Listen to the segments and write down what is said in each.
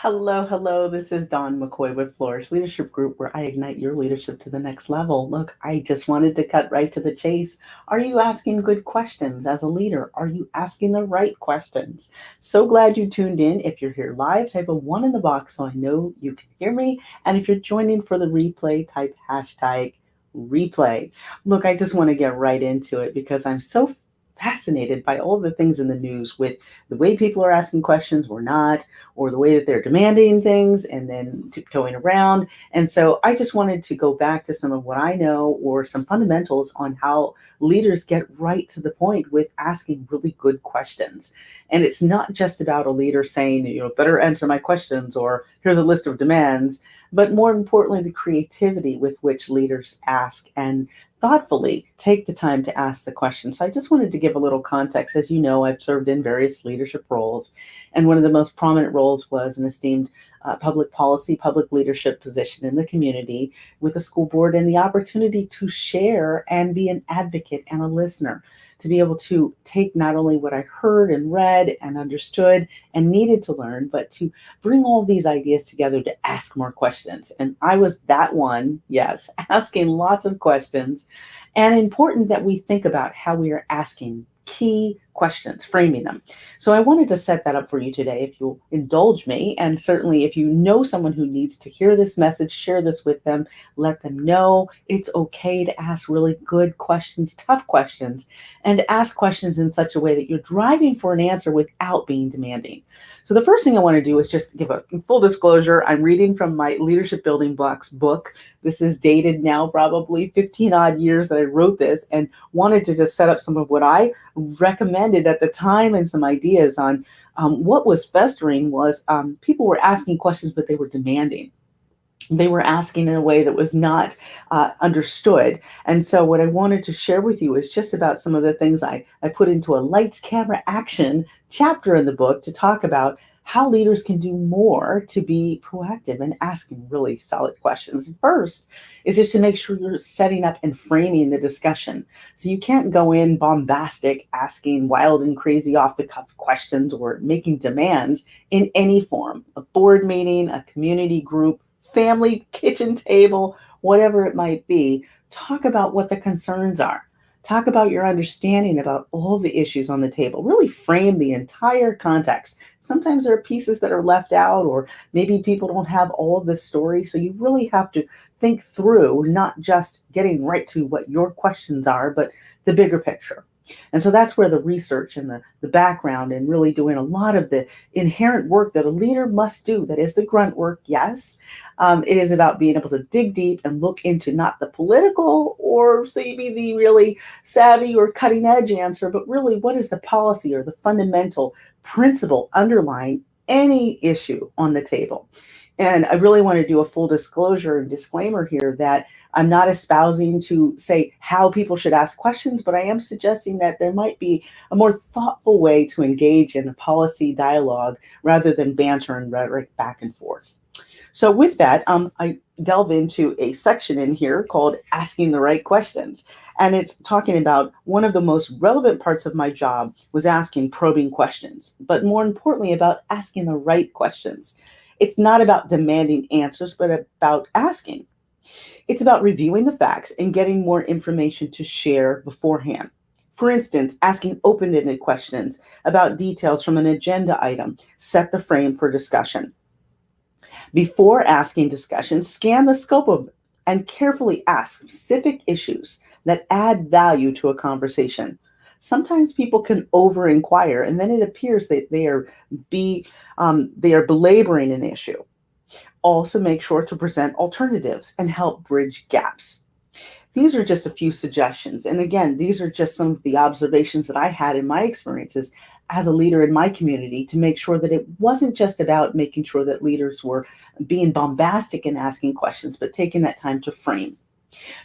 Hello, hello. This is Dawn McCoy with Flourish Leadership Group, where I ignite your leadership to the next level. Look, I just wanted to cut right to the chase. Are you asking good questions as a leader? Are you asking the right questions? So glad you tuned in. If you're here live, type a one in the box so I know you can hear me. And if you're joining for the replay, type hashtag replay. Look, I just want to get right into it because I'm so fascinated by all the things in the news with the way people are asking questions or not, or the way that they're demanding things and then tiptoeing around. And so I just wanted to go back to some of what I know or some fundamentals on how leaders get right to the point with asking really good questions. And it's not just about a leader saying, better answer my questions or here's a list of demands, but more importantly, the creativity with which leaders ask and thoughtfully take the time to ask the question. So I just wanted to give a little context. As you know, I've served in various leadership roles, and one of the most prominent roles was an esteemed public policy, public leadership position in the community with a school board, and the opportunity to share and be an advocate and a listener, to be able to take not only what I heard and read and understood and needed to learn, but to bring all these ideas together to ask more questions. And I was that one, yes, asking lots of questions. And important that we think about how we are asking key questions, framing them. So I wanted to set that up for you today, if you'll indulge me. And certainly, if you know someone who needs to hear this message, share this with them, let them know it's okay to ask really good questions, tough questions, and to ask questions in such a way that you're driving for an answer without being demanding. So the first thing I want to do is just give a full disclosure. I'm reading from my Leadership Building Blocks book. This is dated now probably 15 odd years that I wrote this, and wanted to just set up some of what I recommended at the time and some ideas on what was festering was people were asking questions, but they were demanding. They were asking in a way that was not understood. And so, what I wanted to share with you is just about some of the things I put into a lights, camera, action chapter in the book to talk about how leaders can do more to be proactive and asking really solid questions. First is just to make sure you're setting up and framing the discussion. So you can't go in bombastic, asking wild and crazy off the cuff questions or making demands in any form, a board meeting, a community group, family kitchen table, whatever it might be. Talk about what the concerns are. Talk about your understanding about all the issues on the table. Really frame the entire context. Sometimes there are pieces that are left out, or maybe people don't have all of the story. So you really have to think through not just getting right to what your questions are, but the bigger picture. And so that's where the research and the background and really doing a lot of the inherent work that a leader must do, that is the grunt work, yes. It is about being able to dig deep and look into not the political or maybe the really savvy or cutting edge answer, but really what is the policy or the fundamental principle underlying any issue on the table. And I really want to do a full disclosure and disclaimer here that I'm not espousing to say how people should ask questions, but I am suggesting that there might be a more thoughtful way to engage in a policy dialogue rather than banter and rhetoric back and forth. So, with that, I delve into a section in here called Asking the Right Questions. And it's talking about one of the most relevant parts of my job was asking probing questions, but more importantly, about asking the right questions. It's not about demanding answers, but about asking. It's about reviewing the facts and getting more information to share beforehand. For instance, asking open ended questions about details from an agenda item set the frame for discussion. Before asking discussion, scan the scope of and carefully ask specific issues that add value to a conversation. Sometimes people can over inquire, and then it appears that they are belaboring an issue. Also, make sure to present alternatives and help bridge gaps. These are just a few suggestions. And again, these are just some of the observations that I had in my experiences as a leader in my community to make sure that it wasn't just about making sure that leaders were being bombastic and asking questions, but taking that time to frame.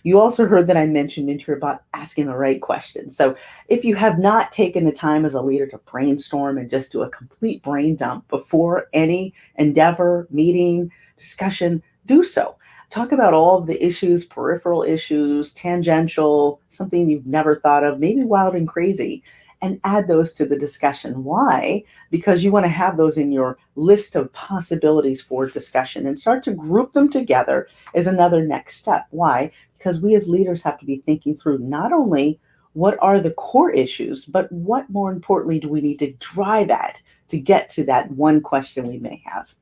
You also heard that I mentioned in here about asking the right questions. So if you have not taken the time as a leader to brainstorm and just do a complete brain dump before any endeavor, meeting, discussion, do so. Talk about all of the issues, peripheral issues, tangential, something you've never thought of, maybe wild and crazy, and add those to the discussion. Why? Because you want to have those in your list of possibilities for discussion and start to group them together is another next step. Why? Because we as leaders have to be thinking through not only what are the core issues, but what more importantly do we need to drive at to get to that one question we may have.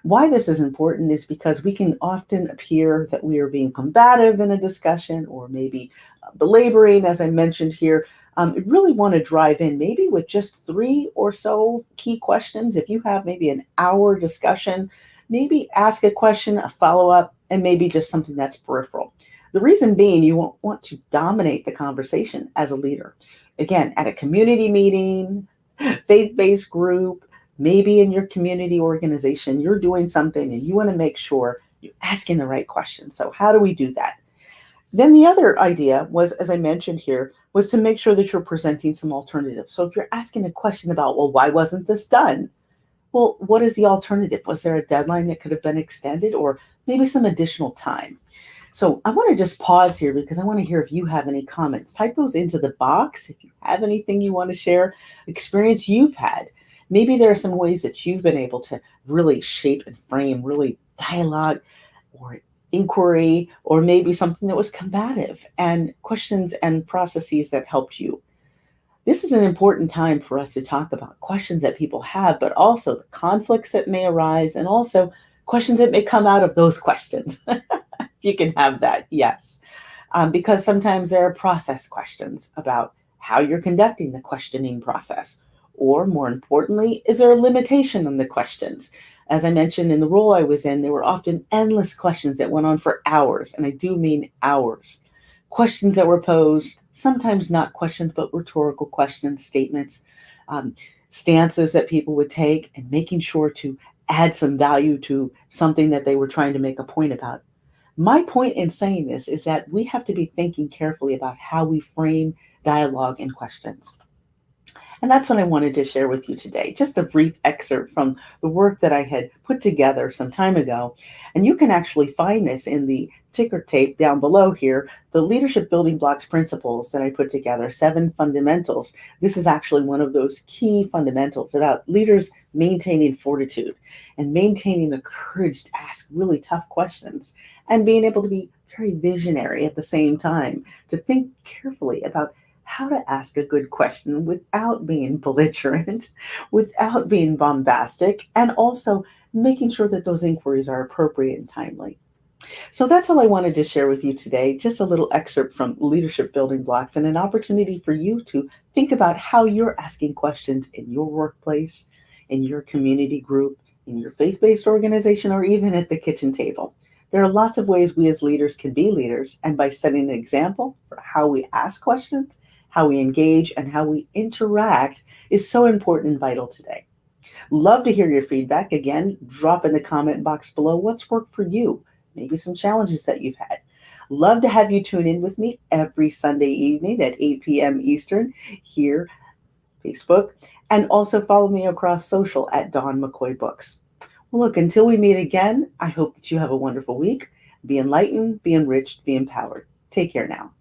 Why this is important is because we can often appear that we are being combative in a discussion or maybe belaboring, as I mentioned here. You really want to drive in maybe with just three or so key questions. If you have maybe an hour discussion, maybe ask a question, a follow up, and maybe just something that's peripheral. The reason being, you won't want to dominate the conversation as a leader. Again, at a community meeting, faith based group, maybe in your community organization, you're doing something and you want to make sure you're asking the right questions. So, how do we do that? Then the other idea was, as I mentioned here, was to make sure that you're presenting some alternatives. So, if you're asking a question about, well, why wasn't this done? Well, what is the alternative? Was there a deadline that could have been extended or maybe some additional time? So I want to just pause here because I want to hear if you have any comments. Type those into the box if you have anything you want to share, experience you've had. Maybe there are some ways that you've been able to really shape and frame really dialogue or inquiry, or maybe something that was combative and questions and processes that helped you. This is an important time for us to talk about questions that people have, but also the conflicts that may arise and also questions that may come out of those questions. You can have that, yes. Because sometimes there are process questions about how you're conducting the questioning process. Or more importantly, is there a limitation on the questions? As I mentioned in the role I was in, there were often endless questions that went on for hours, and I do mean hours. Questions that were posed, sometimes not questions, but rhetorical questions, statements, um, stances that people would take, and making sure to add some value to something that they were trying to make a point about. My point in saying this is that we have to be thinking carefully about how we frame dialogue and questions. And that's what I wanted to share with you today. Just a brief excerpt from the work that I had put together some time ago. And you can actually find this in the ticker tape down below here, the leadership building blocks principles that I put together, 7 fundamentals. This is actually one of those key fundamentals about leaders maintaining fortitude and maintaining the courage to ask really tough questions and being able to be very visionary at the same time, to think carefully about how to ask a good question without being belligerent, without being bombastic, and also making sure that those inquiries are appropriate and timely. So that's all I wanted to share with you today. Just a little excerpt from Leadership Building Blocks and an opportunity for you to think about how you're asking questions in your workplace, in your community group, in your faith based organization, or even at the kitchen table. There are lots of ways we as leaders can be leaders, and by setting an example for how we ask questions, how we engage, and how we interact is so important and vital today. Love to hear your feedback. Again, drop in the comment box below what's worked for you, maybe some challenges that you've had. Love to have you tune in with me every Sunday evening at 8 p.m. Eastern here, Facebook, and also follow me across social at Dawn McCoy Books. Well, look, until we meet again, I hope that you have a wonderful week. Be enlightened, be enriched, be empowered. Take care now.